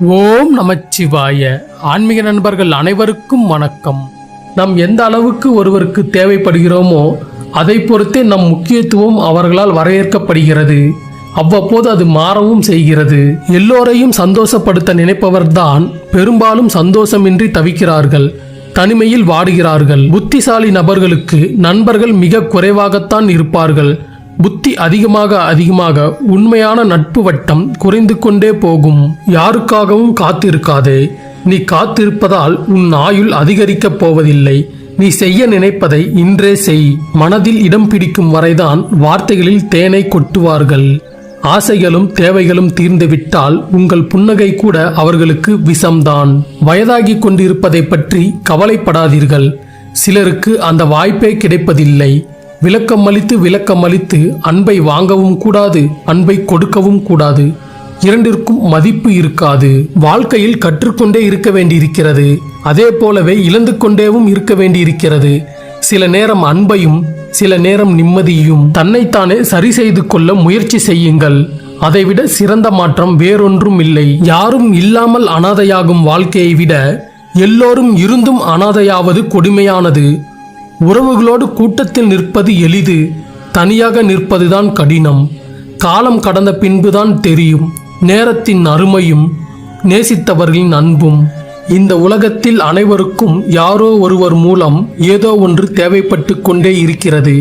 ஓம் நமச்சிவாய. ஆன்மீக நண்பர்கள் அனைவருக்கும் வணக்கம். நாம் எந்த அளவுக்கு ஒருவருக்கு தேவைப்படுகிறோமோ அதை பொறுத்தே நம் முக்கியத்துவம் அவர்களால் வரையறுக்கப்படுகிறது. அவ்வப்போது அது மாறவும் செய்கிறது. எல்லோரையும் சந்தோஷப்படுத்த நினைப்பவர்தான் பெரும்பாலும் சந்தோஷமின்றி தவிக்கிறார்கள், தனிமையில் வாடுகிறார்கள். புத்திசாலி நபர்களுக்கு நண்பர்கள் மிக குறைவாகத்தான் இருப்பார்கள். புத்தி அதிகமாக உண்மையான நட்பு வட்டம் குறைந்து கொண்டே போகும். யாருக்காகவும் காத்திருக்காதே. நீ காத்திருப்பதால் உன் ஆயுள் அதிகரிக்கப் போவதில்லை. நீ செய்ய நினைப்பதை இன்றே செய். மனதில் இடம் பிடிக்கும் வரைதான் வார்த்தைகளில் தேனை கொட்டுவார்கள். ஆசைகளும் தேவைகளும் தீர்ந்துவிட்டால் உங்கள் புன்னகை கூட அவர்களுக்கு விஷம்தான். வயதாகி கொண்டிருப்பதை பற்றி கவலைப்படாதீர்கள். சிலருக்கு அந்த வாய்ப்பே கிடைப்பதில்லை. விளக்கமளித்து அன்பை வாங்கவும் கூடாது, அன்பை கொடுக்கவும் கூடாது. இரண்டிற்கும் மதிப்பு இருக்காது. வாழ்க்கையில் கற்றுக்கொண்டே இருக்க வேண்டியிருக்கிறது. அதே போலவே இழந்து கொண்டேவும் இருக்க வேண்டியிருக்கிறது. சில நேரம் அன்பையும் சில நேரம் நிம்மதியும். தன்னைத்தானே சரி செய்து கொள்ள முயற்சி செய்யுங்கள். அதைவிட சிறந்த மாற்றம் வேறொன்றும் இல்லை. யாரும் இல்லாமல் அனாதையாகும் வாழ்க்கையை விட எல்லோரும் இருந்தும் அனாதையாவது கொடுமையானது. உறவுகளோடு கூட்டத்தில் நிற்பது எளிது, தனியாக நிற்பதுதான் கடினம். காலம் கடந்த பின்புதான் தெரியும் நேரத்தின் அருமையும் நேசித்தவர்களின் அன்பும். இந்த உலகத்தில் அனைவருக்கும் யாரோ ஒருவர் மூலம் ஏதோ ஒன்று தேவைப்பட்டு கொண்டே இருக்கிறது.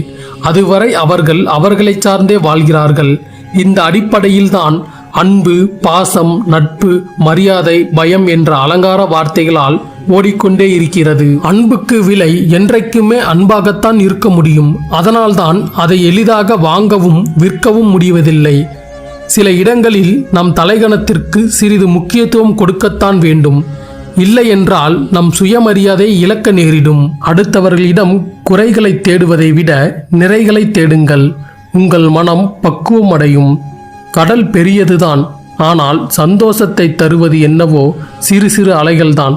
அதுவரை அவர்கள் அவர்களை சார்ந்தே வாழ்கிறார்கள். இந்த அடிப்படையில்தான் அன்பு, பாசம், நட்பு, மரியாதை, பயம் என்ற அலங்கார வார்த்தைகளால் ஓடிக்கொண்டே இருக்கிறது. அன்புக்கு விலை என்றைக்குமே அன்பாகத்தான் இருக்க முடியும். அதனால்தான் அதை எளிதாக வாங்கவும் விற்கவும் முடிவதில்லை. சில இடங்களில் நம் தலைகணத்திற்கு சிறிது முக்கியத்துவம் கொடுக்கத்தான் வேண்டும். இல்லை என்றால் நம் சுயமரியாதை இழக்க நேரிடும். அடுத்தவர்களிடம் குறைகளை தேடுவதை விட நிறைகளை தேடுங்கள். உங்கள் மனம் பக்குவம் அடையும். கடல் பெரியதுதான், ஆனால் சந்தோஷத்தை தருவது என்னவோ சிறு சிறு அலைகள்தான்.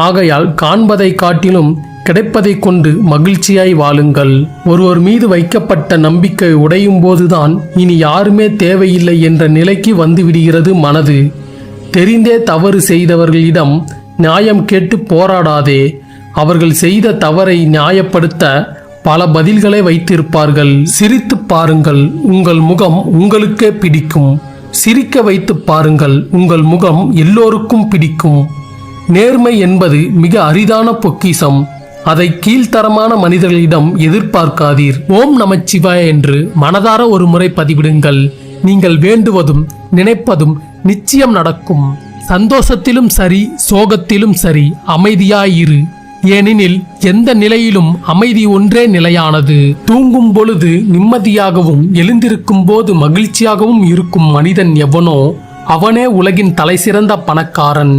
ஆகையால் காண்பதை காட்டிலும் கிடைப்பதை கொண்டு மகிழ்ச்சியாய் வாழுங்கள். ஒருவர் மீது வைக்கப்பட்ட நம்பிக்கை உடையும் போதுதான் இனி யாருமே தேவையில்லை என்ற நிலைக்கு வந்துவிடுகிறது மனது. தெரிந்தே தவறு செய்தவர்களிடம் நியாயம் கேட்டு போராடாதே. அவர்கள் செய்த தவறை நியாயப்படுத்த பல பதில்களை வைத்திருப்பார்கள். சிரித்து பாருங்கள், உங்கள் முகம் உங்களுக்கே பிடிக்கும். சிரிக்க வைத்து பாருங்கள், உங்கள் முகம் எல்லோருக்கும் பிடிக்கும். நேர்மை என்பது மிக அரிதான பொக்கிஷம். அதை கீழ்த்தரமான மனிதர்களிடம் எதிர்பார்க்காதீர். ஓம் நமச்சிவாய என்று மனதார ஒரு முறை பதிவிடுங்கள். நீங்கள் வேண்டுவதும் நினைப்பதும் நிச்சயம் நடக்கும். சந்தோஷத்திலும் சரி, சோகத்திலும் சரி, அமைதியாயிரு. ஏனெனில் எந்த நிலையிலும் அமைதி ஒன்றே நிலையானது. தூங்கும் பொழுது நிம்மதியாகவும் எழுந்திருக்கும் போது மகிழ்ச்சியாகவும் இருக்கும் மனிதன் எவனோ அவனே உலகின் தலைசிறந்த பணக்காரன்.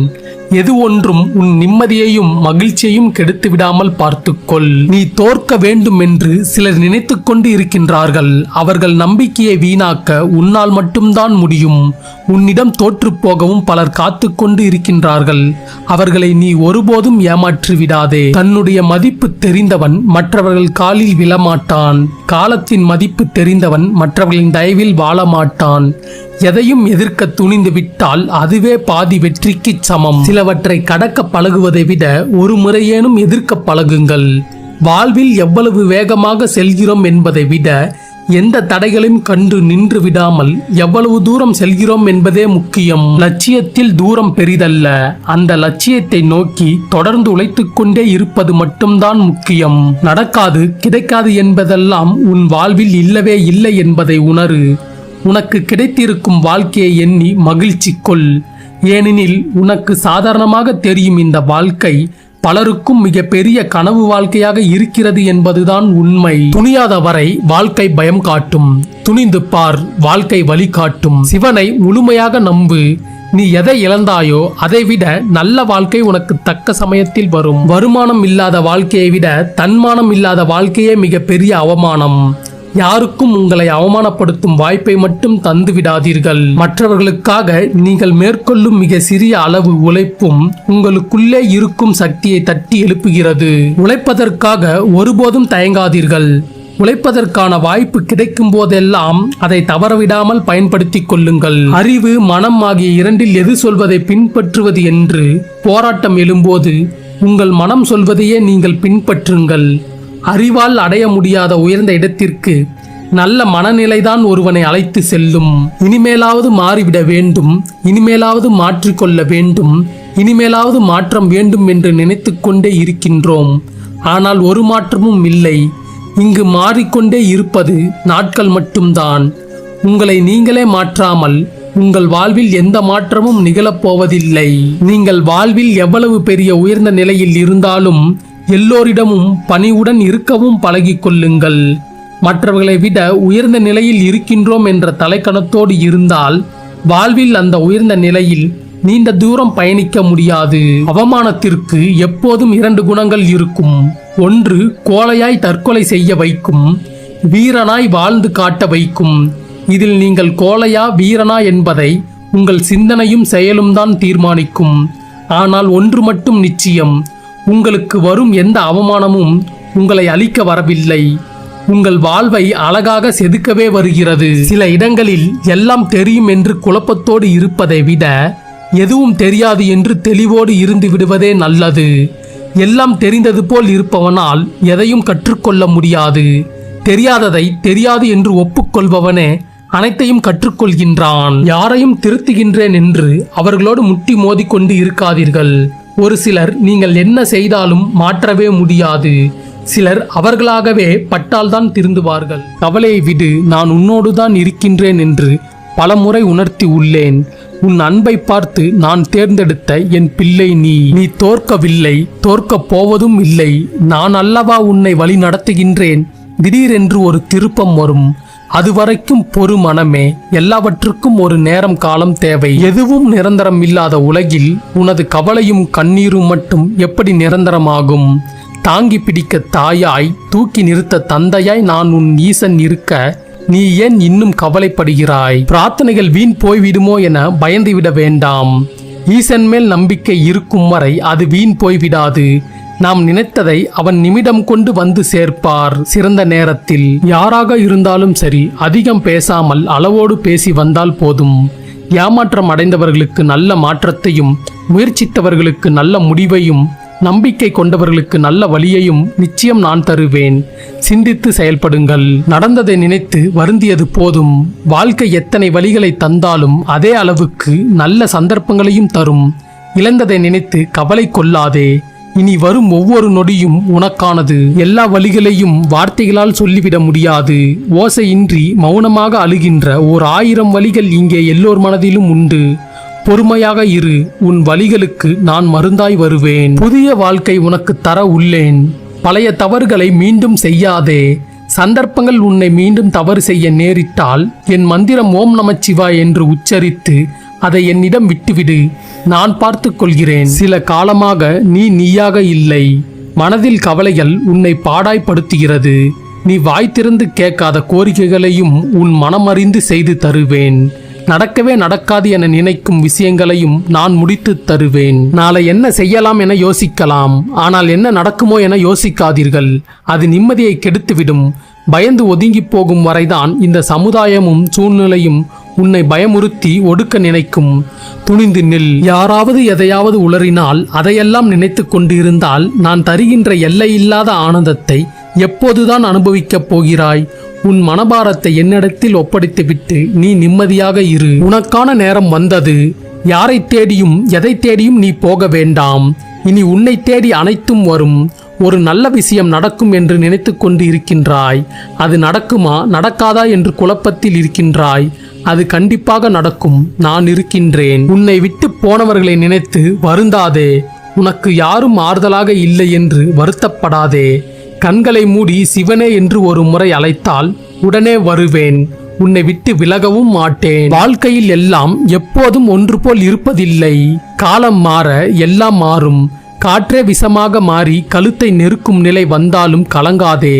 எது ஒன்றும் உன் நிம்மதியையும் மகிழ்ச்சியையும் கெடுத்து விடாமல் பார்த்துக்கொள். நீ தோற்க வேண்டும் என்று சிலர் நினைத்து கொண்டு இருக்கின்றார்கள். அவர்கள் நம்பிக்கையை வீணாக்க உன்னால் மட்டும்தான் முடியும். உன்னிடம் தோற்று போகவும் பலர் காத்து கொண்டு இருக்கின்றார்கள். அவர்களை நீ ஒருபோதும் ஏமாற்றி விடாதே. தன்னுடைய மதிப்பு தெரிந்தவன் மற்றவர்கள் காலில் விழமாட்டான். காலத்தின் மதிப்பு தெரிந்தவன் மற்றவர்களின் தயவில் வாழமாட்டான். எதையும் எதிர்க்க துணிந்து விட்டால் அதுவே பாதி வெற்றிக்கு சமம். சிலவற்றை கடக்க பழகுவதை விட ஒரு முறையேனும் எதிர்க்க பழகுங்கள். வாழ்வில் எவ்வளவு வேகமாக செல்கிறோம் என்பதை விட எந்த தடைகளையும் கண்டு நின்று விடாமல் எவ்வளவு தூரம் செல்கிறோம் என்பதே முக்கியம். லட்சியத்தில் தூரம் பெரிதல்ல, அந்த லட்சியத்தை நோக்கி தொடர்ந்து உழைத்துக் கொண்டே இருப்பது மட்டும்தான் முக்கியம். நடக்காது, கிடைக்காது என்பதெல்லாம் உன் வாழ்வில் இல்லவே இல்லை என்பதை உணரு. உனக்கு கிடைத்திருக்கும் வாழ்க்கையை எண்ணி மகிழ்ச்சி கொள். ஏனெனில் உனக்கு சாதாரணமாக தெரியும் இந்த வாழ்க்கை பலருக்கும் மிக பெரிய கனவு வாழ்க்கையாக இருக்கிறது என்பதுதான் உண்மை. துணியாத வரை வாழ்க்கை பயம் காட்டும். துணிந்து பார், வாழ்க்கை வழி காட்டும். சிவனை முழுமையாக நம்பு. நீ எதை இழந்தாயோ அதை விட நல்ல வாழ்க்கை உனக்கு தக்க சமயத்தில் வரும். வருமானம் இல்லாத வாழ்க்கையை விட தன்மானம் இல்லாத வாழ்க்கையே மிக பெரிய அவமானம். யாருக்கும் உங்களை அவமானப்படுத்தும் வாய்ப்பை மட்டும் தந்து விடாதீர்கள். மற்றவர்களுக்காக நீங்கள் மேற்கொள்ளும் மிக சிறிய அளவு உழைப்பும் உங்களுக்குள்ளே இருக்கும் சக்தியை தட்டி எழுப்புகிறது. உழைப்பதற்காக ஒருபோதும் தயங்காதீர்கள். உழைப்பதற்கான வாய்ப்பு கிடைக்கும் போதெல்லாம் அதை தவறவிடாமல் பயன்படுத்திக் கொள்ளுங்கள். அறிவு, மனம் ஆகிய இரண்டில் எது சொல்வதை பின்பற்றுவது என்று போராட்டம் எழும்போது உங்கள் மனம் சொல்வதையே நீங்கள் பின்பற்றுங்கள். அறிவால் அடைய முடியாத உயர்ந்த இடத்திற்கு நல்ல மனநிலைதான் ஒருவனை அழைத்து செல்லும். இனிமேலாவது மாறிவிட வேண்டும், இனிமேலாவது மாற்றிக்கொள்ள வேண்டும், இனிமேலாவது மாற்றம் வேண்டும் என்று நினைத்து கொண்டே இருக்கின்றோம். ஆனால் ஒரு மாற்றமும் இல்லை. இங்கு மாறிக்கொண்டே இருப்பது நாட்கள் மட்டும்தான். உங்களை நீங்களே மாற்றாமல் உங்கள் வாழ்வில் எந்த மாற்றமும் நிகழப்போவதில்லை. நீங்கள் வாழ்வில் எவ்வளவு பெரிய உயர்ந்த நிலையில் இருந்தாலும் எல்லோரிடமும் பணிவுடன் இருக்கவும் பழகிக் கொள்ளுங்கள். மற்றவர்களை விட உயர்ந்த நிலையில் இருக்கின்றோம் என்ற தலைக்கணத்தோடு இருந்தால் வாழ்வில் அந்த உயர்ந்த நிலையில் நீண்ட தூரம் பயணிக்க முடியாது. அவமானத்திற்கு எப்போதும் 2 குணங்கள் இருக்கும். ஒன்று கோழையாய் தற்கொலை செய்ய வைக்கும், வீரனாய் வாழ்ந்து காட்ட வைக்கும். இதில் நீங்கள் கோழையா வீரனா என்பதை உங்கள் சிந்தனையும் செயலும் தான் தீர்மானிக்கும். ஆனால் ஒன்று மட்டும் நிச்சயம், உங்களுக்கு வரும் எந்த அவமானமும் உங்களை அழிக்க வரவில்லை, உங்கள் வாழ்வை அழகாக செதுக்கவே வருகிறது. சில இடங்களில் எல்லாம் தெரியும் என்று குழப்பத்தோடு இருப்பதை விட எதுவும் தெரியாது என்று தெளிவோடு இருந்து விடுவதே நல்லது. எல்லாம் தெரிந்தது போல் இருப்பவனால் எதையும் கற்றுக்கொள்ள முடியாது. தெரியாததை தெரியாது என்று ஒப்புக்கொள்பவனே அனைத்தையும் கற்றுக்கொள்கின்றான். யாரையும் திருத்துகின்றேன் என்று அவர்களோடு முட்டி மோதிக்கொண்டு இருக்காதீர்கள். ஒரு சிலர் நீங்கள் என்ன செய்தாலும் மாற்றவே முடியாது. சிலர் அவர்களாகவே பட்டால்தான் திருந்துவார்கள். கவலையை விடு, நான் உன்னோடு தான் இருக்கின்றேன் என்று பலமுறை உணர்த்தி உள்ளேன். உன் அன்பை பார்த்து நான் தேர்ந்தெடுத்த என் பிள்ளை நீ தோற்கவில்லை, தோற்கப் போவதும் இல்லை. நான் அல்லவா உன்னை வழி நடத்துகின்றேன். திடீரென்று ஒரு திருப்பம் வரும். அதுவரைக்கும் பொறு மனமே. எல்லாவற்றுக்கும் ஒரு நேரம் காலம் தேவை. எதுவும் நிரந்தரம் இல்லாத உலகில் உனது கவலையும் கண்ணீரும் மட்டும் எப்படி நிரந்தரமாகும்? தாங்கி பிடிக்க தாயாய், தூக்கி நிறுத்த தந்தையாய் நான் உன் ஈசன் இருக்க நீ ஏன் இன்னும் கவலைப்படுகிறாய்? பிரார்த்தனைகள் வீண் போய்விடுமோ என பயந்துவிட வேண்டாம். ஈசன் மேல் நம்பிக்கை இருக்கும் வரை அது வீண் போய்விடாது. நாம் நினைத்ததை அவன் நிமிடம் கொண்டு வந்து சேர்ப்பார், சிறந்த நேரத்தில். யாராக இருந்தாலும் சரி, அதிகம் பேசாமல் அளவோடு பேசி வந்தால் போதும். ஏமாற்றம் அடைந்தவர்களுக்கு நல்ல மாற்றத்தையும், முயற்சித்தவர்களுக்கு நல்ல முடிவையும், நம்பிக்கை கொண்டவர்களுக்கு நல்ல வழியையும் நிச்சயம் நான் தருவேன். சிந்தித்து செயல்படுங்கள். நடந்ததை நினைத்து வருந்தியது போதும். வாழ்க்கை எத்தனை வழிகளை தந்தாலும் அதே அளவுக்கு நல்ல சந்தர்ப்பங்களையும் தரும். இழந்ததை நினைத்து கவலை கொள்ளாதே. இனி வரும் ஒவ்வொரு நொடியும் உனக்கானது. எல்லா வழிகளையும் வார்த்தைகளால் சொல்லிவிட முடியாது. ஓசையின்றி மௌனமாக அழுகின்ற 1000 வழிகள் இங்கே எல்லோர் மனதிலும் உண்டு. பொறுமையாக இரு, உன் வழிகளுக்கு நான் மருந்தாய் வருவேன். புதிய வாழ்க்கை உனக்கு தர உள்ளேன். பழைய தவறுகளை மீண்டும் செய்யாதே. சந்தர்ப்பங்கள் உன்னை மீண்டும் தவறு செய்ய நேரிட்டால் என் மந்திரம் ஓம் நமச்சிவாய் என்று உச்சரித்து அதை என்னிடம் விட்டுவிடு. நான் பார்த்து கொள்கிறேன். சில காலமாக நீயாக இல்லை. மனதில் கவலைகள் உன்னை பாடாய்படுத்துகிறது. நீ வாய் திறந்து கேட்காத கோரிக்கைகளையும் உன் மனமறிந்து செய்து தருவேன். நடக்கவே நடக்காது என நினைக்கும் விஷயங்களையும் நான் முடித்து தருவேன். நாளை என்ன செய்யலாம் என யோசிக்கலாம், ஆனால் என்ன நடக்குமோ என யோசிக்காதீர்கள். அது நிம்மதியை கெடுத்துவிடும். பயந்து ஒதுங்கி போகும் வரைதான் இந்த சமுதாயமும் சூழ்நிலையும் உன்னை பயமுறுத்தி ஒடுக்க நினைக்கும். துணிந்து நில். யாராவது எதையாவது உளறினால் அதையெல்லாம் நினைத்து கொண்டு இருந்தால் நான் தருகின்ற எல்லையில்லாத ஆனந்தத்தை எப்போதுதான் அனுபவிக்கப் போகிறாய்? உன் மனபாரத்தை என்னிடத்தில் ஒப்படைத்துவிட்டு நீ நிம்மதியாக இரு. உனக்கான நேரம் வந்தது. யாரை தேடியும் எதை தேடியும் நீ போக வேண்டாம். இனி உன்னை தேடி அனைத்தும் வரும். ஒரு நல்ல விஷயம் நடக்கும் என்று நினைத்து கொண்டு இருக்கின்றாய். அது நடக்குமா நடக்காதா என்று குழப்பத்தில் இருக்கின்றாய். அது கண்டிப்பாக நடக்கும். நான் இருக்கின்றேன். உன்னை விட்டு போனவர்களை நினைத்து வருந்தாதே. உனக்கு யாரும் ஆறுதலாக இல்லை என்று வருத்தப்படாதே. கண்களை மூடி சிவனே என்று ஒரு முறை அழைத்தால் உடனே வருவேன். உன்னை விட்டு விலகவும் மாட்டேன். வாழ்க்கையில் எல்லாம் எப்போதும் ஒன்று போல் இருப்பதில்லை. காலம் மாற எல்லாம் மாறும். காற்றே விஷமாக மாறி கழுத்தை நெருக்கும் நிலை வந்தாலும் கலங்காதே.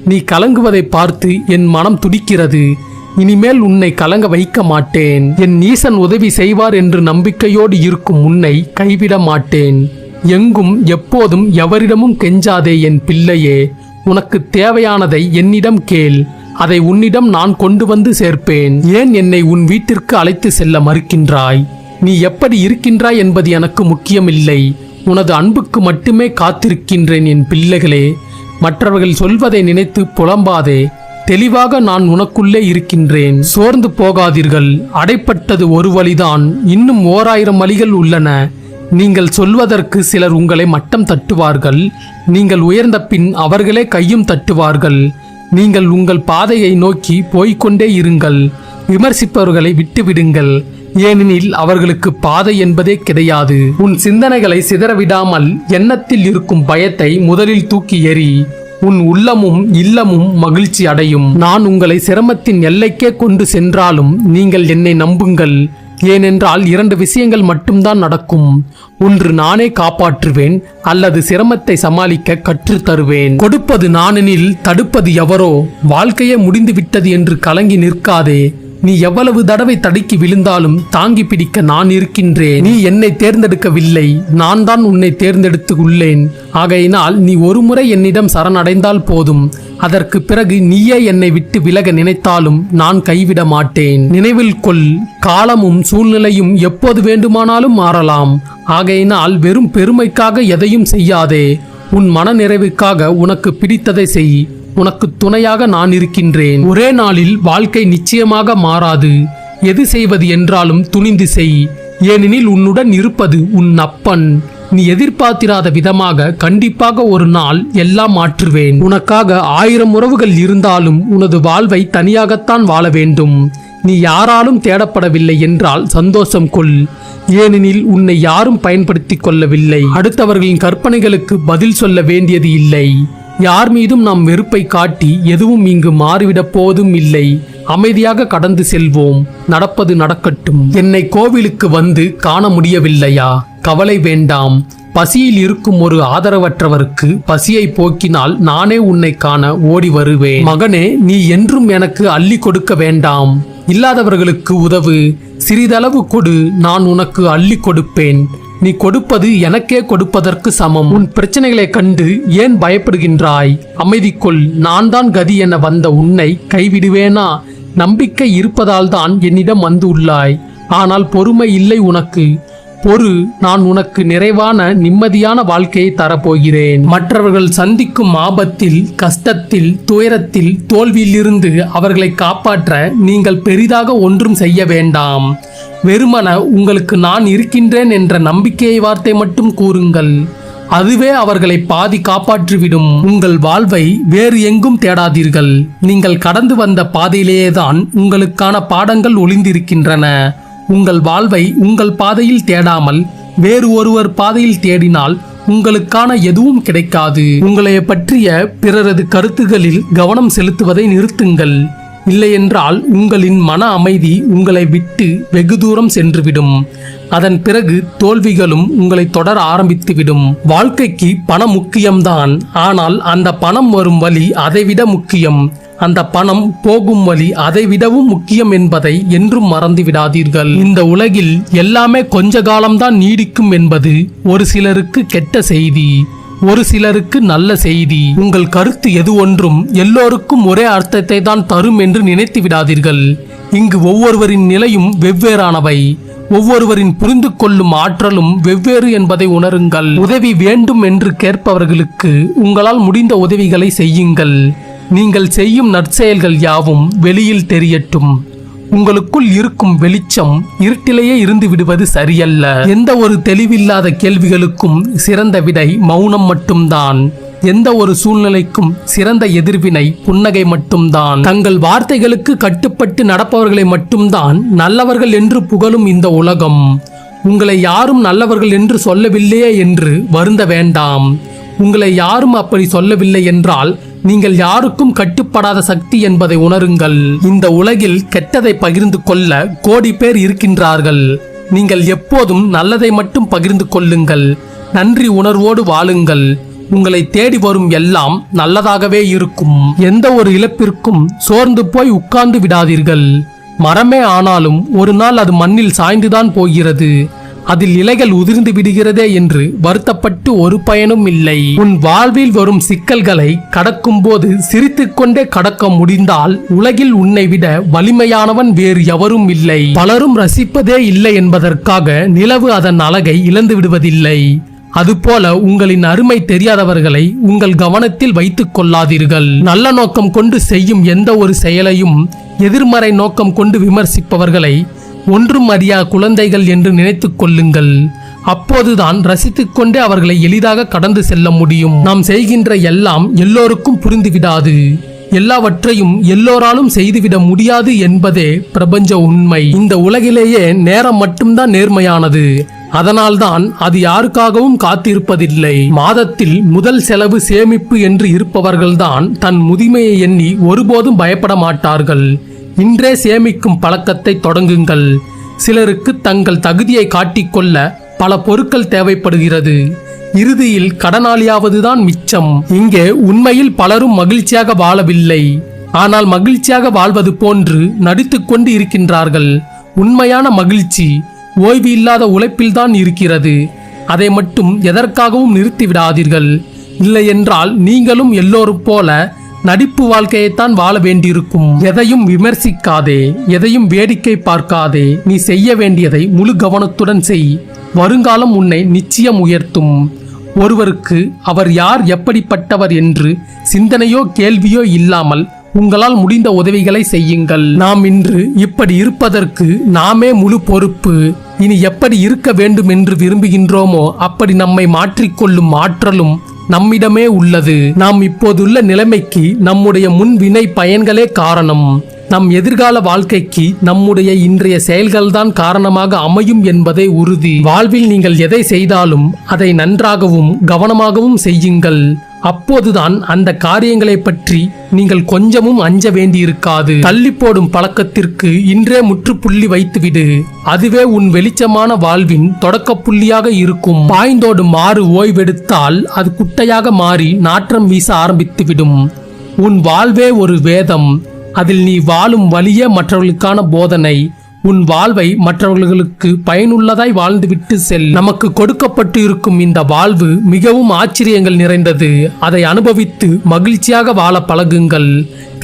நீ கலங்குவதை பார்த்து என் மனம் துடிக்கிறது. இனிமேல் உன்னை கலங்க வைக்க மாட்டேன். என் ஈசன் உதவி செய்வார் என்று நம்பிக்கையோடு இருக்கும் உன்னை கைவிட மாட்டேன். எங்கும் எப்போதும் எவரிடமும் கெஞ்சாதே என் பிள்ளையே. உனக்கு தேவையானதை என்னிடம் கேள், அதை உன்னிடம் நான் கொண்டு வந்து சேர்ப்பேன். ஏன் என்னை உன் வீட்டிற்கு அழைத்து செல்ல மறுக்கின்றாய்? நீ எப்படி இருக்கின்றாய் என்பது எனக்கு முக்கியமில்லை. உனது அன்புக்கு மட்டுமே காத்திருக்கின்றேன் என் பிள்ளைகளே. மற்றவர்கள் சொல்வதை நினைத்து புலம்பாதே. தெளிவாக நான் உனக்குள்ளே இருக்கின்றேன். சோர்ந்து போகாதீர்கள். அடைப்பட்டது ஒரு வழிதான், இன்னும் 1000 வழிகள் உள்ளன. நீங்கள் சொல்வதற்கு சிலர் உங்களை மட்டம் தட்டுவார்கள். நீங்கள் உயர்ந்த பின் அவர்களே கையும் தட்டுவார்கள். நீங்கள் உங்கள் பாதையை நோக்கி போய்கொண்டே இருங்கள். விமர்சிப்பவர்களை விட்டுவிடுங்கள். ஏனெனில் அவர்களுக்கு பாதை என்பதே கிடையாது. உன் சிந்தனைகளை சிதறவிடாமல் எண்ணத்தில் இருக்கும் பயத்தை முதலில் தூக்கி எறி. உன் உள்ளமும் இல்லமும் மகிழ்ச்சி அடையும். நான் உங்களை சிரமத்தின் எல்லைக்கே கொண்டு சென்றாலும் நீங்கள் என்னை நம்புங்கள். ஏனென்றால் 2 விஷயங்கள் மட்டும்தான் நடக்கும். ஒன்று, நானே காப்பாற்றுவேன், அல்லது சிரமத்தை சமாளிக்க கற்றுத் தருவேன். கொடுப்பது நானெனில் தடுப்பது எவரோ? வாழ்க்கையே முடிந்துவிட்டது என்று கலங்கி நிற்காதே. நீ எவ்வளவு தடவை தடுக்கி விழுந்தாலும் தாங்கி பிடிக்க நான் இருக்கின்றேன். நீ என்னை தேர்ந்தெடுக்கவில்லை, நான் தான் உன்னை தேர்ந்தெடுத்து உள்ளேன். ஆகையினால் நீ ஒரு முறை என்னிடம் சரணடைந்தால் போதும். அதற்கு பிறகு நீயே என்னை விட்டு விலக நினைத்தாலும் நான் கைவிட மாட்டேன். நினைவில் கொள், காலமும் சூழ்நிலையும் எப்போது வேண்டுமானாலும் மாறலாம். ஆகையினால் வெறும் பெருமைக்காக எதையும் செய்யாதே. உன் மன நிறைவுக்காக உனக்கு பிடித்ததை செய். உனக்கு துணையாக நான் இருக்கின்றேன். ஒரே நாளில் வாழ்க்கை நிச்சயமாக மாறாது. எது செய்வது என்றாலும் துணிந்து செய். ஏனெனில் உன்னுடன் இருப்பது உன் அப்பன். நீ எதிர்பார்த்திராத விதமாக கண்டிப்பாக ஒரு நாள் எல்லாம் மாற்றுவேன். உனக்காக 1000 உறவுகள் இருந்தாலும் உனது வாழ்வை தனியாகத்தான் வாழ வேண்டும். நீ யாராலும் தேடப்படவில்லை என்றால் சந்தோஷம் கொள். ஏனெனில் உன்னை யாரும் பயன்படுத்திக் கொள்ளவில்லை. அடுத்தவர்களின் கற்பனைகளுக்கு பதில் சொல்ல வேண்டியது இல்லை. யார் மீதும் நாம் வெறுப்பை காட்டி எதுவும் இங்கு மாறிவிடப் போவதும் இல்லை. அமைதியாக கடந்து செல்வோம். நடப்பது நடக்கட்டும். என்னை கோவிலுக்கு வந்து காண முடியவில்லையா? கவலை வேண்டாம். பசியில் இருக்கும் ஒரு ஆதரவற்றவருக்கு பசியை போக்கினால் நானே உன்னை காண ஓடி வருவேன். மகனே, நீ என்றும் எனக்கு அள்ளி கொடுக்க வேண்டாம். இல்லாதவர்களுக்கு உதவு. சிறிதளவு கொடு, நான் உனக்கு அள்ளி கொடுப்பேன். நீ கொடுப்பது எனக்கே கொடுப்பதற்கு சமம். உன் பிரச்சனைகளை கண்டு ஏன் பயப்படுகின்றாய்? அமைதி கொள். நான் தான் கதி என வந்த உன்னை கைவிடுவேனா? நம்பிக்கை இருப்பதால் தான் என்னிடம் வந்து உள்ளாய். ஆனால் பொறுமை இல்லை உனக்கு. பொறு, நான் உனக்கு நிறைவான நிம்மதியான வாழ்க்கையை தரப்போகிறேன். மற்றவர்கள் சந்திக்கும் ஆபத்தில், கஷ்டத்தில், துயரத்தில், தோல்வியிலிருந்து அவர்களை காப்பாற்ற நீங்கள் பெரிதாக ஒன்றும் செய்ய வேண்டாம். வெறுமன உங்களுக்கு நான் இருக்கின்றேன் என்ற நம்பிக்கையை வார்த்தை மட்டும் கூறுங்கள். அதுவே அவர்களை பாதி காப்பாற்றிவிடும். உங்கள் வாழ்வை வேறு எங்கும் தேடாதீர்கள். நீங்கள் கடந்து வந்த பாதையிலேயேதான் உங்களுக்கான பாடங்கள் ஒளிந்திருக்கின்றன. உங்கள் வாழ்வை உங்கள் பாதையில் தேடாமல் வேறு ஒருவர் பாதையில் தேடினால் உங்களுக்கான எதுவும் கிடைக்காது. உங்களை பற்றிய பிறரது கருத்துகளில் கவனம் செலுத்துவதை நிறுத்துங்கள். இல்லையென்றால் உங்களின் மன அமைதி உங்களை விட்டு வெகு தூரம் சென்றுவிடும். அதன் பிறகு தோல்விகளும் உங்களை தொடர ஆரம்பித்துவிடும். வாழ்க்கைக்கு பணம் முக்கியம்தான். ஆனால் அந்த பணம் வரும் வழி அதைவிட முக்கியம். அந்த பணம் போகும் வழி அதை விடவும் முக்கியம் என்பதை என்றும் மறந்து விடாதீர்கள். இந்த உலகில் எல்லாமே கொஞ்ச காலம்தான் நீடிக்கும் என்பது ஒரு சிலருக்கு கெட்ட செய்தி, ஒரு சிலருக்கு நல்ல செய்தி. உங்கள் கருத்து எது ஒன்றும் எல்லோருக்கும் ஒரே அர்த்தத்தை தான் தரும் என்று நினைத்து விடாதீர்கள். இங்கு ஒவ்வொருவரின் நிலையும் வெவ்வேறானவை. ஒவ்வொருவரின் புரிந்து கொள்ளும் ஆற்றலும் வெவ்வேறு என்பதை உணருங்கள். உதவி வேண்டும் என்று கேட்பவர்களுக்கு உங்களால் முடிந்த உதவிகளை செய்யுங்கள். நீங்கள் செய்யும் நற்செயல்கள் யாவும் வெளியில் தெரியட்டும். உங்களுக்குள் இருக்கும் வெளிச்சம் இருட்டிலேயே இருந்து விடுவது சரியல்ல. எந்த ஒரு தெளிவில்லாத கேள்விகளுக்கும் சிறந்த விடை மௌனம் மட்டும்தான். எந்த ஒரு சூழ்நிலைக்கும் சிறந்த எதிர்வினை புன்னகை மட்டும்தான். தங்கள் வார்த்தைகளுக்கு கட்டுப்பட்டு நடப்பவர்களை மட்டும்தான் நல்லவர்கள் என்று புகழும் இந்த உலகம். உங்களை யாரும் நல்லவர்கள் என்று சொல்லவில்லையே என்று வருந்த வேண்டாம். உங்களை யாரும் அப்படி சொல்லவில்லை என்றால் நீங்கள் யாருக்கும் கட்டுப்படாத சக்தி என்பதை உணருங்கள். இந்த உலகில் கெட்டதை பகிர்ந்து கொள்ள கோடி பேர் இருக்கின்றார்கள். நீங்கள் எப்போதும் நல்லதை மட்டும் பகிர்ந்து கொள்ளுங்கள். நன்றி உணர்வோடு வாழுங்கள். உங்களை தேடி வரும் எல்லாம் நல்லதாகவே இருக்கும். எந்த ஒரு இழப்பிற்கும் சோர்ந்து போய் உட்கார்ந்து விடாதீர்கள். மரமே ஆனாலும் ஒரு நாள் அது மண்ணில் சாய்ந்துதான் போகிறது. அதில் இலைகள் உதிர்ந்து விடுகிறதே என்று வருத்தப்பட்டு ஒரு பயனும் இல்லை. உன் வாழ்வில் வரும் சிக்கல்களை கடக்கும் போது சிரித்துக்கொண்டே கடக்க முடிந்தால் உலகில் உன்னை விட வலிமையானவன் வேறு எவரும் இல்லை. பலரும் ரசிப்பதே இல்லை என்பதற்காக நிலவு அதன் அழகை இழந்து விடுவதில்லை. அதுபோல உங்களின் அருமை தெரியாதவர்களை உங்கள் கவனத்தில் வைத்துக் கொள்ளாதீர்கள். நல்ல நோக்கம் கொண்டு செய்யும் எந்த ஒரு செயலையும் எதிர்மறை நோக்கம் கொண்டு விமர்சிப்பவர்களை ஒன்றும் அறியா குழந்தைகள் என்று நினைத்துக் கொள்ளுங்கள். அப்போதுதான் ரசித்துக் கொண்டே அவர்களை எளிதாக கடந்து செல்ல முடியும். நாம் செய்கின்ற எல்லாம் எல்லோருக்கும் புரிந்துவிடாது. எல்லாவற்றையும் எல்லோராலும் செய்துவிட முடியாது என்பதே பிரபஞ்ச உண்மை. இந்த உலகிலேயே நேரம் மட்டும்தான் நேர்மையானது. அதனால்தான் அது யாருக்காகவும் காத்திருப்பதில்லை. மாதத்தில் முதல் செலவு சேமிப்பு என்று இருப்பவர்கள்தான் தன் முதுமையை எண்ணி ஒருபோதும் பயப்பட மாட்டார்கள். இன்றே சேமிக்கும் பழக்கத்தை தொடங்குங்கள். சிலருக்கு தங்கள் தகுதியை காட்டிக்கொள்ள பல பொருட்கள் தேவைப்படுகிறது. இறுதியில் கடனாளியாவதுதான் மிச்சம். இங்கே உண்மையில் பலரும் மகிழ்ச்சியாக வாழவில்லை, ஆனால் மகிழ்ச்சியாக வாழ்வது போன்று நடித்துக் கொண்டு இருக்கின்றார்கள். உண்மையான மகிழ்ச்சி ஓய்வு இல்லாத உழைப்பில்தான் இருக்கிறது. அதை மட்டும் எதற்காகவும் நிறுத்திவிடாதீர்கள். இல்லையென்றால் நீங்களும் எல்லோரும் போல நடிப்பு வாழ்க்கையைத்தான் வாழ வேண்டியிருக்கும். எதையும் விமர்சிக்காதே, எதையும் வேடிக்கை பார்க்காதே. நீ செய்ய வேண்டியதை முழு கவனத்துடன் செய். வருங்காலம் உன்னை நிச்சயம் உயர்த்தும். ஒருவருக்கு அவர் யார், எப்படிப்பட்டவர் என்று சிந்தனையோ கேள்வியோ இல்லாமல் உங்களால் முடிந்த உதவிகளை செய்யுங்கள். நாம் இன்று இப்படி இருப்பதற்கு நாமே முழு பொறுப்பு. இனி எப்படி இருக்க வேண்டும் என்று விரும்புகின்றோமோ அப்படி நம்மை மாற்றிக்கொள்ளும் ஆற்றலும் நம்மிடமே உள்ளது. நாம் இப்போதுள்ள நிலைமைக்கு நம்முடைய முன்வினை பயன்களே காரணம். நம் எதிர்கால வாழ்க்கைக்கு நம்முடைய இன்றைய செயல்கள்தான் காரணமாக அமையும் என்பதே உறுதி. வாழ்வில் நீங்கள் எதை செய்தாலும் அதை நன்றாகவும் கவனமாகவும் செய்யுங்கள். அப்போதுதான் அந்த காரியங்களை பற்றி நீங்கள் கொஞ்சமும் அஞ்ச வேண்டியிருக்காது. தள்ளி போடும் பழக்கத்திற்கு இன்றே முற்றுப்புள்ளி வைத்துவிடு. அதுவே உன் வெளிச்சமான வாழ்வின் தொடக்க புள்ளியாக இருக்கும். பாய்ந்தோடும் ஆறு ஓய்வெடுத்தால் அது குட்டையாக மாறி நாற்றம் வீச ஆரம்பித்துவிடும். உன் வாழ்வே ஒரு வேதம். அதில் நீ வாழும் வழியே மற்றவர்களுக்கான போதனை. உன் வாழ்வை மற்றவர்களுக்கு பயனுள்ளதாய் வாழ்ந்துவிட்டு செல். நமக்கு கொடுக்கப்பட்டு இருக்கும் இந்த வாழ்வு மிகவும் ஆச்சரியங்கள் நிறைந்தது. அதை அனுபவித்து மகிழ்ச்சியாக வாழ பழகுங்கள்.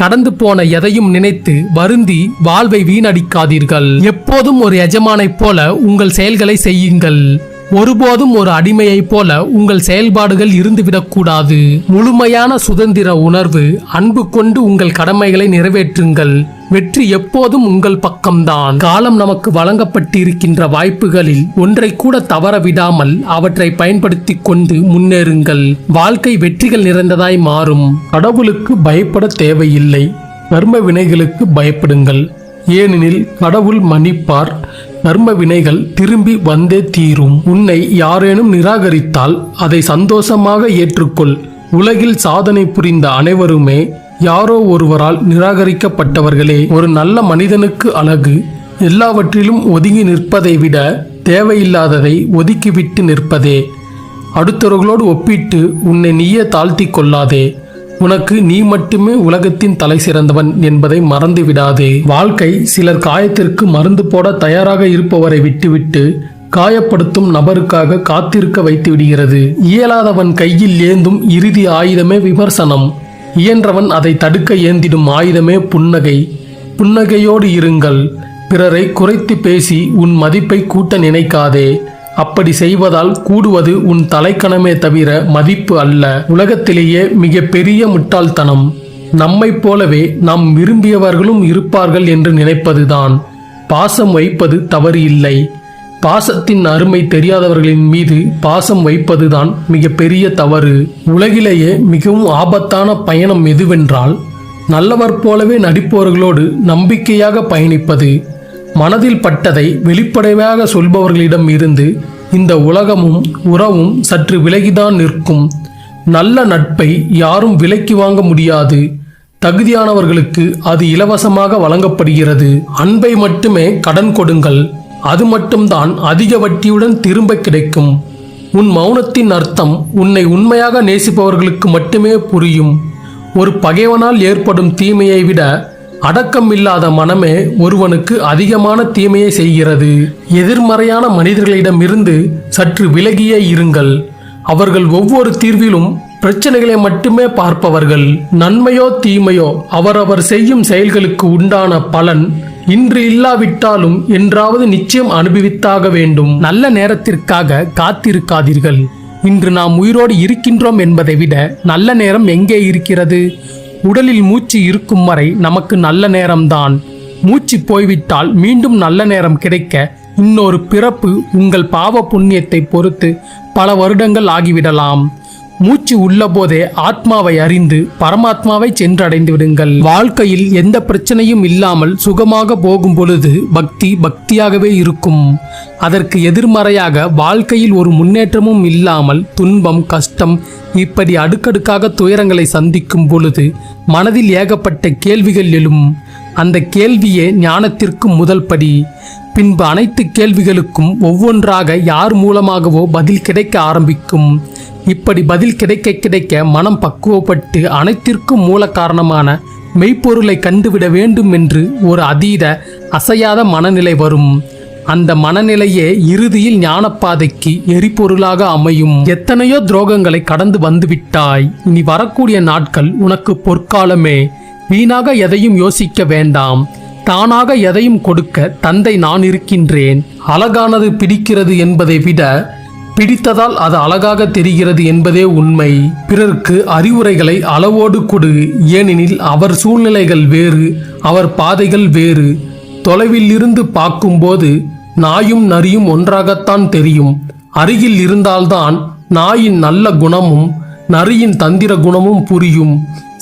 கடந்து போன எதையும் நினைத்து வருந்தி வாழ்வை வீணடிக்காதீர்கள். எப்போதும் ஒரு எஜமானைப் போல உங்கள் செயல்களை செய்யுங்கள். ஒருபோதும் ஒரு அடிமையைப் போல உங்கள் செயல்பாடுகள் இருந்துவிடக்கூடாது. முழுமையான சுதந்திர உணர்வு, அன்பு கொண்டு உங்கள் கடமைகளை நிறைவேற்றுங்கள். வெற்றி எப்போதும் உங்கள் பக்கம்தான். காலம் நமக்கு வழங்கப்பட்டிருக்கின்ற வாய்ப்புகளில் ஒன்றை கூட தவற விடாமல் அவற்றை பயன்படுத்தி கொண்டு முன்னேறுங்கள். வாழ்க்கை வெற்றிகள் நிறைந்ததாய் மாறும். கடவுளுக்கு பயப்பட தேவையில்லை, கர்ம வினைகளுக்கு பயப்படுங்கள். ஏனெனில் கடவுள் மன்னிப்பார். கர்ம வினைகள் திரும்பி வந்தே தீரும். உன்னை யாரேனும் நிராகரித்தால் அதை சந்தோஷமாக ஏற்றுக்கொள். உலகில் சாதனை புரிந்த அனைவருமே யாரோ ஒருவரால் நிராகரிக்கப்பட்டவர்களே. ஒரு நல்ல மனிதனுக்கு அழகு எல்லாவற்றிலும் ஒதுங்கி நிற்பதை விட தேவையில்லாததை ஒதுக்கிவிட்டு நிற்பதே. அடுத்தவர்களோடு ஒப்பிட்டு உன்னை நீயே தாழ்த்தி கொள்ளாதே. உனக்கு நீ மட்டுமே உலகத்தின் தலை சிறந்தவன் என்பதை மறந்து விடாதே. வாழ்க்கை சிலர் காயத்திற்கு மருந்து போட தயாராக இருப்பவரை விட்டுவிட்டு காயப்படுத்தும் நபருக்காக காத்திருக்க வைத்து விடுகிறது. இயலாதவன் கையில் ஏந்தும் இறுதி ஆயுதமே விமர்சனம். இயன்றவன் அதை தடுக்க ஏந்திடும் ஆயுதமே புன்னகை. புன்னகையோடு இருங்கள். பிறரை குறைத்து பேசி உன் மதிப்பை கூட்ட நினைக்காதே. அப்படி செய்வதால் கூடுவது உன் தலைக்கணமே தவிர மதிப்பு அல்ல. உலகத்திலேயே மிக பெரிய முட்டாள்தனம் நம்மைப் போலவே நாம் விரும்பியவர்களும் இருப்பார்கள் என்று நினைப்பதுதான். பாசம் வைப்பது தவறு இல்லை. பாசத்தின் அருமை தெரியாதவர்களின் மீது பாசம் வைப்பதுதான் மிக பெரிய தவறு. உலகிலேயே மிகவும் ஆபத்தான பயணம் எதுவென்றால் நல்லவர் போலவே நடிப்பவர்களோடு நம்பிக்கையாக பயணிப்பது. மனதில் பட்டதை வெளிப்படையாக சொல்பவர்களிடம் இருந்து இந்த உலகமும் உறவும் சற்று விலகிதான் நிற்கும். நல்ல நட்பை யாரும் விலைக்கு வாங்க முடியாது. தகுதியானவர்களுக்கு அது இலவசமாக வழங்கப்படுகிறது. அன்பை மட்டுமே கடன் கொடுங்கள். அது மட்டும்தான் அதிக வட்டியுடன் திரும்ப கிடைக்கும். உன் மௌனத்தின் அர்த்தம் உன்னை உண்மையாக நேசிப்பவர்களுக்கு மட்டுமே புரியும். ஒரு பகைவனால் ஏற்படும் தீமையை விட அடக்கம் இல்லாத மனமே ஒருவனுக்கு அதிகமான தீமையை செய்கிறது. எதிர்மறையான மனிதர்களிடமிருந்து சற்று விலகியே இருங்கள். அவர்கள் ஒவ்வொரு தீர்விலும் பிரச்சனைகளை மட்டுமே பார்ப்பவர்கள். நன்மையோ தீமையோ அவரவர் செய்யும் செயல்களுக்கு உண்டான பலன் இன்று இல்லாவிட்டாலும் என்றாவது நிச்சயம் அனுபவித்தாக வேண்டும். நல்ல நேரத்திற்காக காத்திருக்காதீர்கள். இன்று நாம் உயிரோடு இருக்கின்றோம் என்பதை விட நல்ல நேரம் எங்கே இருக்கிறது? உடலில் மூச்சு இருக்கும் வரை நமக்கு நல்ல நேரம்தான். மூச்சு போய்விட்டால் மீண்டும் நல்ல நேரம் கிடைக்க இன்னொரு பிறப்பு உங்கள் பாவ புண்ணியத்தை பொறுத்து பல வருடங்கள் ஆகிவிடலாம். மூச்சு உள்ள போதே ஆத்மாவை அறிந்து பரமாத்மாவை சென்றடைந்து விடுங்கள். வாழ்க்கையில் எந்த பிரச்சனையும் இல்லாமல் சுகமாக போகும் பொழுது பக்தியாகவே இருக்கும். அதற்கு எதிர்மறையாக வாழ்க்கையில் ஒரு முன்னேற்றமும் இல்லாமல் துன்பம், கஷ்டம், இப்படி அடுக்கடுக்காக துயரங்களை சந்திக்கும் பொழுது மனதில் ஏகப்பட்ட கேள்விகள் எழும். அந்த கேள்வியே ஞானத்திற்கு முதல் படி. பின்பு அனைத்து கேள்விகளுக்கும் ஒவ்வொன்றாக யார் மூலமாகவோ பதில் கிடைக்க ஆரம்பிக்கும். இப்படி பதில் கிடைக்க கிடைக்க மனம் பக்குவப்பட்டு அனைத்திற்கும் மூல காரணமான மெய்ப்பொருளை கண்டுவிட வேண்டும் என்று ஒரு அதீத அசையாத மனநிலை வரும். அந்த மனநிலையே இறுதியில் ஞானப்பாதைக்கு எரிபொருளாக அமையும். எத்தனையோ துரோகங்களை கடந்து வந்துவிட்டாய். இனி வரக்கூடிய நாட்கள் உனக்கு பொற்காலமே. வீணாக எதையும் யோசிக்க வேண்டாம். தானாக எதையும் கொடுக்க தந்தை நான் இருக்கின்றேன். அழகானது பிடிக்கிறது என்பதை விட பிடித்ததால் அது அழகாக தெரிகிறது என்பதே உண்மை. பிறருக்கு அறிவுரைகளை அளவோடு கொடு. ஏனெனில் அவர் சூழ்நிலைகள் வேறு, அவர் பாதைகள் வேறு. தொலைவில் இருந்து பார்க்கும்போது நாயும் நரியும் ஒன்றாகத்தான் தெரியும். அருகில் இருந்தால்தான் நாயின் நல்ல குணமும் நரியின் தந்திர குணமும் புரியும்.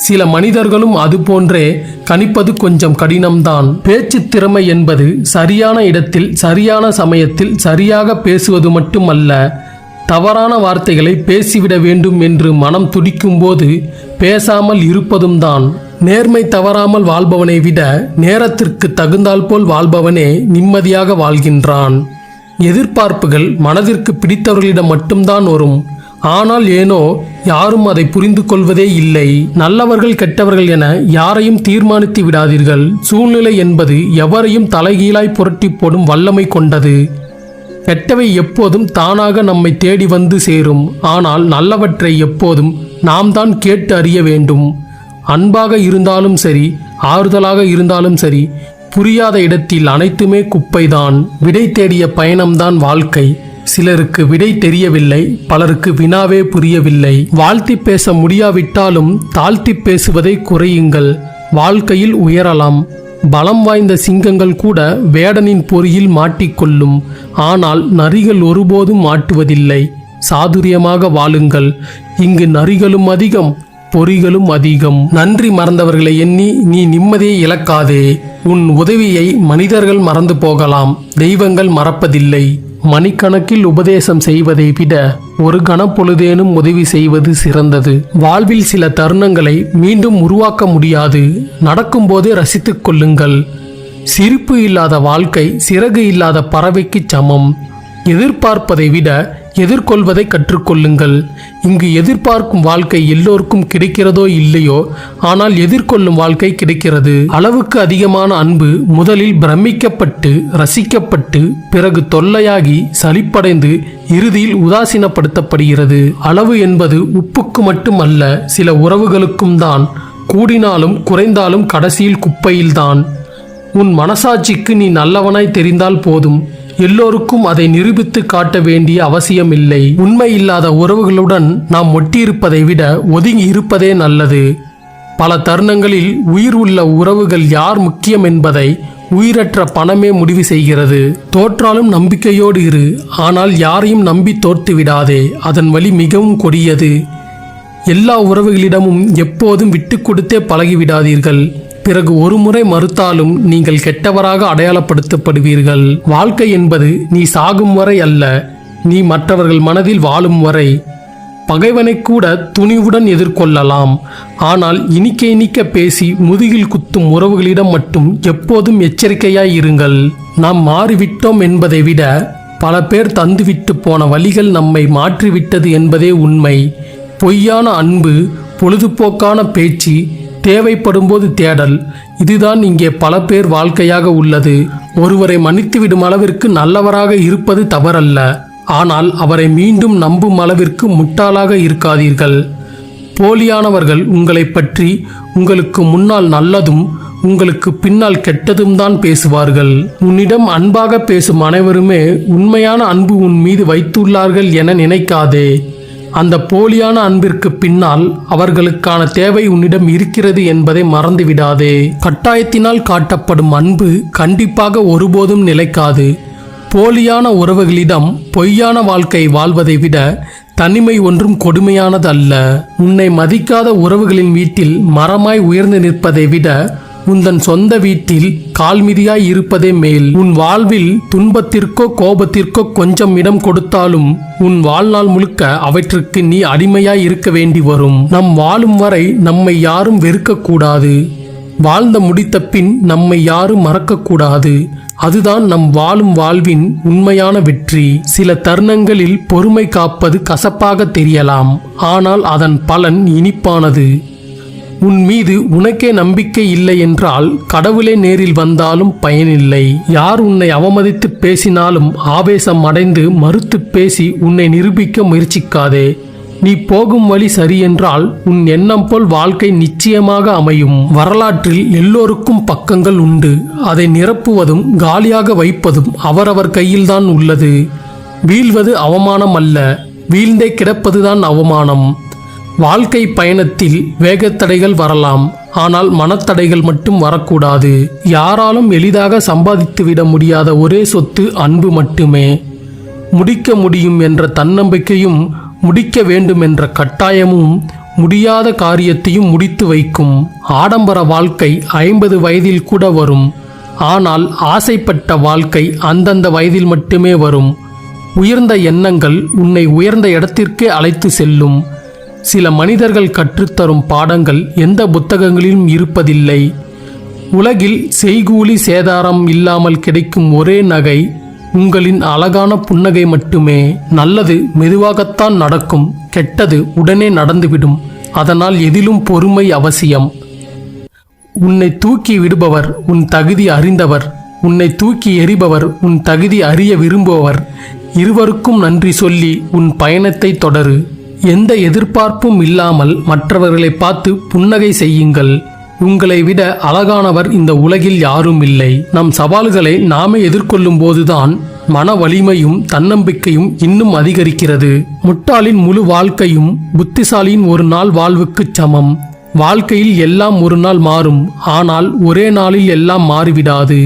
சில மனிதர்களும் அதுபோன்றே கணிப்பது கொஞ்சம் கடினம்தான். பேச்சு திறமை என்பது சரியான இடத்தில் சரியான சமயத்தில் சரியாக பேசுவது மட்டுமல்ல, தவறான வார்த்தைகளை பேசிவிட வேண்டும் என்று மனம் துடிக்கும் போது பேசாமல் இருப்பதும் தான். நேர்மை தவறாமல் வாழ்பவனை விட நேரத்திற்கு தகுந்தால் போல் வாழ்பவனே நிம்மதியாக வாழ்கின்றான். எதிர்பார்ப்புகள் மனதிற்கு பிடித்தவர்களிடம் மட்டும்தான் வரும். ஆனால் ஏனோ யாரும் அதை புரிந்து கொள்வதே இல்லை. நல்லவர்கள் கெட்டவர்கள் என யாரையும் தீர்மானித்து விடாதீர்கள். சூழ்நிலை என்பது எவரையும் தலைகீழாய் புரட்டி போடும் வல்லமை கொண்டது. கெட்டவை எப்போதும் தானாக நம்மை தேடி வந்து சேரும். ஆனால் நல்லவற்றை எப்போதும் நாம் தான் கேட்டு அறிய வேண்டும். அன்பாக இருந்தாலும் சரி, ஆறுதலாக இருந்தாலும் சரி, புரியாத இடத்தில் அனைத்துமே குப்பைதான். விடை தேடிய பயணம்தான் வாழ்க்கை. சிலருக்கு விடை தெரியவில்லை, பலருக்கு வினாவே புரியவில்லை. வாழ்த்தி பேச முடியாவிட்டாலும் தாழ்த்தி பேசுவதை குறையுங்கள். வாழ்க்கையில் உயரலாம். பலம் வாய்ந்த சிங்கங்கள் கூட வேடனின் பொறியில் மாட்டிக்கொள்ளும். ஆனால் நரிகள் ஒருபோதும் மாட்டுவதில்லை. சாதுரியமாக வாழுங்கள். இங்கு நரிகளும் அதிகம், பொறிகளும் அதிகம். நன்றி மறந்தவர்களை எண்ணி நீ நிம்மதியை இழக்காதே. உன் உதவியை மனிதர்கள் மறந்து போகலாம், தெய்வங்கள் மறப்பதில்லை. மணிக்கணக்கில் உபதேசம் செய்வதை விட ஒரு கணப்பொழுதேனும் உதவி செய்வது சிறந்தது. வாழ்வில் சில தருணங்களை மீண்டும் உருவாக்க முடியாது. நடக்கும்போதே ரசித்துக் கொள்ளுங்கள். சிரிப்பு இல்லாத வாழ்க்கை சிறகு இல்லாத பறவைக்கு சமம். எதிர்பார்ப்பதை விட எதிர்கொள்வதை கற்றுக்கொள்ளுங்கள். இங்கு எதிர்பார்க்கும் வாழ்க்கை எல்லோருக்கும் கிடைக்கிறதோ இல்லையோ, ஆனால் எதிர்கொள்ளும் வாழ்க்கை கிடைக்கிறது. அளவுக்கு அதிகமான அன்பு முதலில் பிரமிக்கப்பட்டு ரசிக்கப்பட்டு பிறகு தொல்லையாகி சலிப்படைந்து இறுதியில் உதாசீனப்படுத்தப்படுகிறது. அளவு என்பது உப்புக்கு மட்டுமல்ல, சில உறவுகளுக்கும் தான். கூடினாலும் குறைந்தாலும் கடைசியில் குப்பையில்தான். உன் மனசாட்சிக்கு நீ நல்லவனாய் தெரிந்தால் போதும். எல்லோருக்கும் அதை நிரூபித்து காட்ட வேண்டிய அவசியமில்லை. உண்மை இல்லாத உறவுகளுடன் நாம் ஒட்டியிருப்பதை விட ஒதுங்கி இருப்பதே நல்லது. பல தருணங்களில் உயிர் உள்ள உறவுகள் யார் முக்கியம் என்பதை உயிரற்ற பணமே முடிவு செய்கிறது. தோற்றாலும் நம்பிக்கையோடு இரு. ஆனால் யாரையும் நம்பி தோற்று விடாதே. அதன் வழி மிகவும் கொடியது. எல்லா உறவுகளிடமும் எப்போதும் விட்டு கொடுத்தே பழகிவிடாதீர்கள். பிறகு ஒரு முறை மறுத்தாலும் நீங்கள் கெட்டவராக அடையாளப்படுத்தப்படுவீர்கள். வாழ்க்கை என்பது நீ சாகும் வரை அல்ல, நீ மற்றவர்கள் மனதில் வாழும் வரை. பகைவனை கூட துணிவுடன் எதிர்கொள்ளலாம். ஆனால் இனிக்க இனிக்க பேசி முதுகில் குத்தும் உறவுகளிடம் மட்டும் எப்போதும் எச்சரிக்கையாய் இருங்கள். நாம் மாறிவிட்டோம் என்பதை விட பல பேர் தந்துவிட்டு போன வழிகள் நம்மை மாற்றிவிட்டது என்பதே உண்மை. பொய்யான அன்பு, பொழுதுபோக்கான பேச்சு, தேவைப்படும்போது தேடல், இதுதான் இங்கே பல பேர் வாழ்க்கையாக உள்ளது. ஒருவரை மன்னித்துவிடும் அளவிற்கு நல்லவராக இருப்பது தவறல்ல, ஆனால் அவரை மீண்டும் நம்பும் அளவிற்கு முட்டாளாக இருக்காதீர்கள். போலியானவர்கள் உங்களை பற்றி உங்களுக்கு முன்னால் நல்லதும் உங்களுக்கு பின்னால் கெட்டதும் தான் பேசுவார்கள். உன்னிடம் அன்பாக பேசும் அனைவருமே உண்மையான அன்பு உன் மீது வைத்துள்ளார்கள் என நினைக்காதே. அந்த போலியான அன்பிற்கு பின்னால் அவர்களுக்கான தேவை உன்னிடம் இருக்கிறது என்பதை மறந்துவிடாதே. கட்டாயத்தினால் காட்டப்படும் அன்பு கண்டிப்பாக ஒருபோதும் நிலைக்காது. போலியான உறவுகளிடம் பொய்யான வாழ்க்கை வாழ்வதை விட தனிமை ஒன்றும் கொடுமையானது அல்ல. உன்னை மதிக்காத உறவுகளின் வீட்டில் மரமாய் உயர்ந்து நிற்பதை விட உந்தன் சொந்த வீட்டில் கால்மிதியாய் இருப்பதே மேல். உன் வாழ்வில் துன்பத்திற்கோ கோபத்திற்கோ கொஞ்சம் இடம் கொடுத்தாலும் உன் வாழ்நாள் முழுக்க அவற்றுக்கு நீ அடிமையாய் இருக்க வேண்டி வரும். நம் வாழும் வரை நம்மை யாரும் வெறுக்கக்கூடாது. வாழ்ந்த முடித்த பின் நம்மை யாரும் மறக்கக்கூடாது. அதுதான் நம் வாழும் வாழ்வின் உண்மையான வெற்றி. சில தருணங்களில் பொறுமை காப்பது கசப்பாக தெரியலாம், ஆனால் அதன் பலன் இனிப்பானது. உன் மீது உனக்கே நம்பிக்கை இல்லை என்றால் கடவுளே நேரில் வந்தாலும் பயனில்லை. யார் உன்னை அவமதித்து பேசினாலும் ஆவேசம் அடைந்து மறுத்து பேசி உன்னை நிரூபிக்க முயற்சிக்காதே. நீ போகும் வழி சரியென்றால் உன் எண்ணம் போல் வாழ்க்கை நிச்சயமாக அமையும். வரலாற்றில் எல்லோருக்கும் பக்கங்கள் உண்டு. அதை நிரப்புவதும் காலியாக வைப்பதும் அவரவர் கையில்தான் உள்ளது. வீழ்வது அவமானம் அல்ல, வீழ்ந்தே கிடப்பதுதான் அவமானம். வாழ்க்கை பயணத்தில் வேகத்தடைகள் வரலாம், ஆனால் மனத்தடைகள் மட்டும் வரக்கூடாது. யாராலும் எளிதாக சம்பாதித்துவிட முடியாத ஒரே சொத்து அன்பு மட்டுமே. முடிக்க முடியும் என்ற தன்னம்பிக்கையும் முடிக்க வேண்டும் என்ற கட்டாயமும் முடியாத காரியத்தையும் முடித்து வைக்கும். ஆடம்பர வாழ்க்கை 50 வயதில் கூட வரும், ஆனால் ஆசைப்பட்ட வாழ்க்கை அந்தந்த வயதில் மட்டுமே வரும். உயர்ந்த எண்ணங்கள் உன்னை உயர்ந்த இடத்திற்கே அழைத்து செல்லும். சில மனிதர்கள் கற்றுத்தரும் பாடங்கள் எந்த புத்தகங்களிலும் இருப்பதில்லை. உலகில் செய்கூலி சேதாரம் இல்லாமல் கிடைக்கும் ஒரே நகை உங்களின் அழகான புன்னகை மட்டுமே. நல்லது மெதுவாகத்தான் நடக்கும், கெட்டது உடனே நடந்துவிடும். அதனால் எதிலும் பொறுமை அவசியம். உன்னை தூக்கி விடுபவர் உன் தகுதி அறிந்தவர், உன்னை தூக்கி எறிபவர் உன் தகுதி அறிய விரும்புபவர். இருவருக்கும் நன்றி சொல்லி உன் பயணத்தை தொடரு. எந்த எதிர்பார்ப்பும் இல்லாமல் மற்றவர்களை பார்த்து புன்னகை செய்யுங்கள். உங்களை விட அழகானவர் இந்த உலகில் யாரும் இல்லை. நம் சவால்களை நாமே எதிர்கொள்ளும் போதுதான் மன வலிமையும் தன்னம்பிக்கையும் இன்னும் அதிகரிக்கிறது. முட்டாளின் முழு வாழ்க்கையும் புத்திசாலியின் ஒரு நாள் வாழ்வுக்கு சமம். வாழ்க்கையில் எல்லாம் ஒரு நாள் மாறும், ஆனால் ஒரே நாளில் எல்லாம் மாறிவிடாது.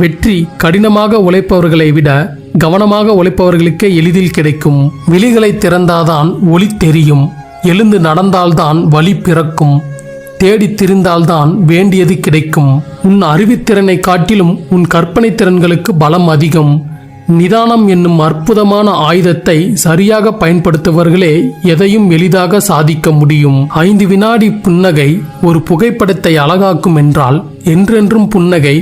வெற்றி கடினமாக உழைப்பவர்களை விட கவனமாக உழைப்பவர்களுக்கே எளிதில் கிடைக்கும். விழிகளை திறந்தால்தான் ஒளி தெரியும். எழுந்து நடந்தால்தான் வழி பிறக்கும். தேடி திரிந்தால்தான் வேண்டியது கிடைக்கும். உன் அறிவுத்திறனை காட்டிலும் உன் கற்பனை திறன்களுக்கு பலம் அதிகம். நிதானம் என்னும் அற்புதமான ஆயுதத்தை சரியாக பயன்படுத்துபவர்களே எதையும் எளிதாக சாதிக்க முடியும். 5 வினாடி புன்னகை ஒரு புகைப்படத்தை அழகாக்கும் என்றால் என்றென்றும் புன்னகை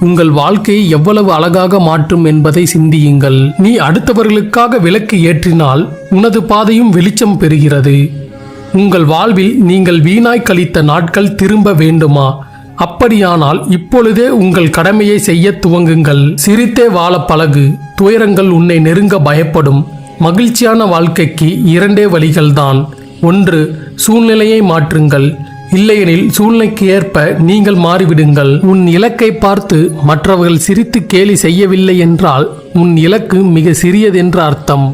உங்கள் வாழ்க்கையை எவ்வளவு அழகாக மாற்றும் என்பதை சிந்தியுங்கள். நீ அடுத்தவர்களுக்காக விளக்கு ஏற்றினால் உனது பாதையும் வெளிச்சம் பெறுகிறது. உங்கள் வாழ்வில் நீங்கள் வீணாய் கழித்த நாட்கள் திரும்ப வேண்டுமா? அப்படியானால் இப்பொழுதே உங்கள் கடமையை செய்ய துவங்குங்கள். சிரித்தே வாழ பழகு. துயரங்கள் உன்னை நெருங்க பயப்படும். மகிழ்ச்சியான வாழ்க்கைக்கு 2 வழிகள்தான். 1, சூழ்நிலையை மாற்றுங்கள். இல்லையெனில் சூழ்நிலைக்கு ஏற்ப நீங்கள் மாறிவிடுங்கள். உன் இலக்கை பார்த்து மற்றவர்கள் சிரித்து கேலி செய்யவில்லை என்றால் உன் இலக்கு மிக சிறியதென்று அர்த்தம்.